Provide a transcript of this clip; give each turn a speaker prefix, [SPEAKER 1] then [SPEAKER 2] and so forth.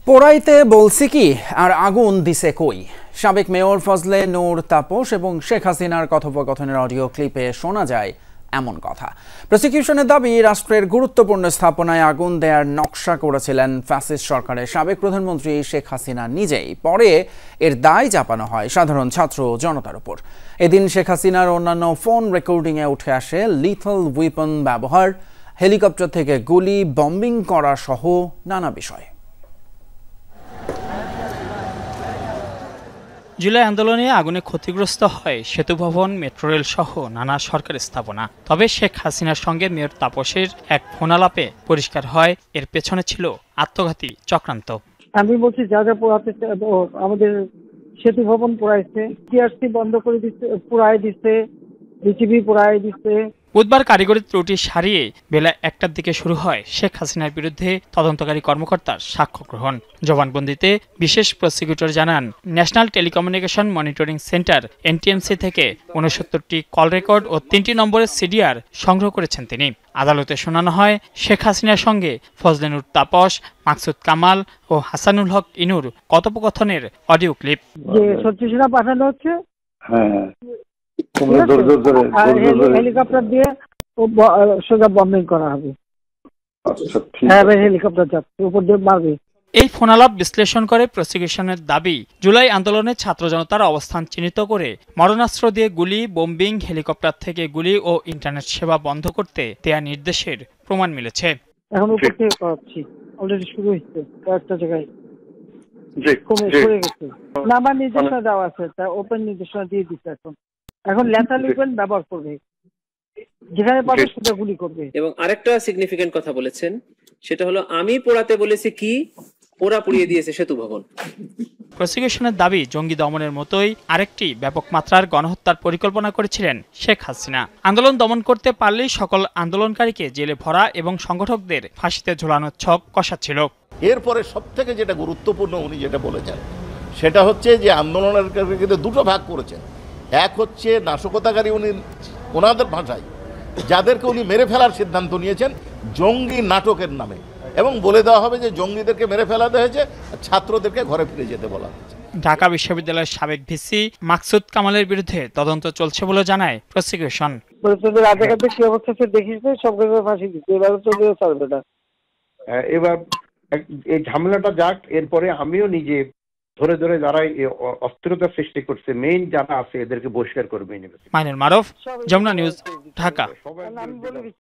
[SPEAKER 1] পোড়াইতে বলছি কি আর আগুন দিছে কই। সাবেক মেয়র ফজলে নূর তাপস এবং শেখ হাসিনার কথোপকথনের অডিও ক্লিপে শোনা যায় এমন কথা। প্রসিকিউশনের দাবি, রাষ্ট্রের গুরুত্বপূর্ণ স্থাপনায় আগুন দেয়ার নকশা করেছিলেন ফ্যাসিস্ট সরকারের সাবেক প্রধানমন্ত্রী শেখ হাসিনা নিজেই। পরে এর দায় চাপানো হয় সাধারণ ছাত্র জনতার উপর। এদিন শেখ হাসিনার অন্যান্য ফোন রেকর্ডিংয়ে উঠে আসে লিথল উইপন ব্যবহার, হেলিকপ্টার থেকে গুলি, বম্বিং করা সহ নানা বিষয়।
[SPEAKER 2] জুলাই আন্দোলনে আগুনে ক্ষতিগ্রস্ত হয় সেতু ভবন, মেট্রো রেল সহ নানা সরকারি স্থাপনা। তবে শেখ হাসিনার সঙ্গে মেয়র তাপসের এক ফোনালাপে পরিষ্কার হয় এর পেছনে ছিল আত্মঘাতী চক্রান্ত।
[SPEAKER 3] আমি বলছি যা যা পোড়াতে আমাদের সেতু ভবন পোড়াইছে, টিআরসি বন্ধ করে দিচ্ছে, পোড়াই দিচ্ছে, বিটিভি পোড়াই দিচ্ছে।
[SPEAKER 2] বুধবার কারিগরি ত্রুটি সারিয়ে বেলা 1টার দিকে শুরু হয় শেখ হাসিনার বিরুদ্ধে তদন্তকারী কর্মকর্তার সাক্ষ্য গ্রহণ। জবানবন্দিতে বিশেষ প্রসিকিউটর জানান, national telecommunication monitoring centre NTMC থেকে 69টি কল রেকর্ড ও 3টি নম্বরের সিডিআর সংগ্রহ করেছেন তিনি। আদালতে শোনানো হয় শেখ হাসিনার সঙ্গে ফজলে নূর তাপস, মাকসুদ কামাল ও হাসানুল হক ইনুর কথোপকথনের অডিও ক্লিপ।
[SPEAKER 3] যে সত্যিটা পাঠানো হচ্ছে, হেলিকপ্টার দিয়ে সোজা বম্বিং করা হবে। হেলিকপ্টার যাচ্ছে, উপর দিয়ে মারবে।
[SPEAKER 2] এই ফোনালাপ বিশ্লেষণ করে প্রসিকিউশনের দাবি, জুলাই আন্দোলনে ছাত্র জনতার অবস্থান চিহ্নিত করে মরণাস্ত্র দিয়ে গুলি, বোম্বিং, হেলিকপ্টার থেকে গুলি ও ইন্টারনেট সেবা বন্ধ করতে দেয়া নির্দেশের প্রমাণ মিলেছে।
[SPEAKER 3] এখন উপর থেকে পাচ্ছি, অলরেডি শুরু হয়েছে কয়েকটা জায়গায়, কমে গেছে। নাম্বার নির্দেশনা দেওয়া আছে, তা ওপেন নির্দেশনা দিয়ে দিচ্ছে। এখন লেথাল ওয়েপন ব্যবহার করবে, যেখানে পাবে সেটা গুলি করবে।
[SPEAKER 4] এবং আরেকটা সিগনিফিকেন্ট কথা বলেছেন, সেটা হলো আমি পোড়াতে বলেছি কি, ওরা পুড়িয়ে দিয়েছে সেতু ভবন।
[SPEAKER 2] প্রসিকিউশনের দাবি, জঙ্গি দমনের মতোই আরেকটি ব্যাপক মাত্রার গণহত্যার পরিকল্পনা করেছিলেন শেখ হাসিনা। আন্দোলন দমন করতে পারলেই সকল আন্দোলনকারীকে জেলে ভরা এবং সংগঠকদের ফাঁসিতে ঝোলানোর ছক কষাচ্ছিল।
[SPEAKER 5] এরপরে সবথেকে যেটা গুরুত্বপূর্ণ উনি যেটা বলেছেন সেটা হচ্ছে যে আন্দোলনের কিন্তু দুটো ভাগ করেছেন। এক হচ্ছে নাশকতাকারী, উনি ওনাদের ভাষায় যাদেরকে উনি মেরে ফেলার সিদ্ধান্ত নিয়েছেন জঙ্গি নাটকের নামে, এবং বলে দেওয়া হবে যে জঙ্গিদেরকে মেরে ফেলাতে হয়েছে, ছাত্রদেরকে ঘরে ফিরে যেতে বলা হয়েছে।
[SPEAKER 2] ঢাকা বিশ্ববিদ্যালয়ের সাবেক ভিসি মাকসুদ কামালের বিরুদ্ধে তদন্ত চলছে বলে জানায় প্রসিকিউশন।
[SPEAKER 3] কি অবস্থা দেখিস, সবগুলো ফাঁসি দিচ্ছে, এবার চলবে না।
[SPEAKER 6] এবার এই ঝামেলাটা যাক, এরপরে আমিও নিজে ধরে ধরে যারা অস্থিরতা সৃষ্টি করছে, মেইন যারা আছে এদেরকে বহিষ্কার করবে।
[SPEAKER 2] মাইনুল মারুফ, যমুনা নিউজ, ঢাকা।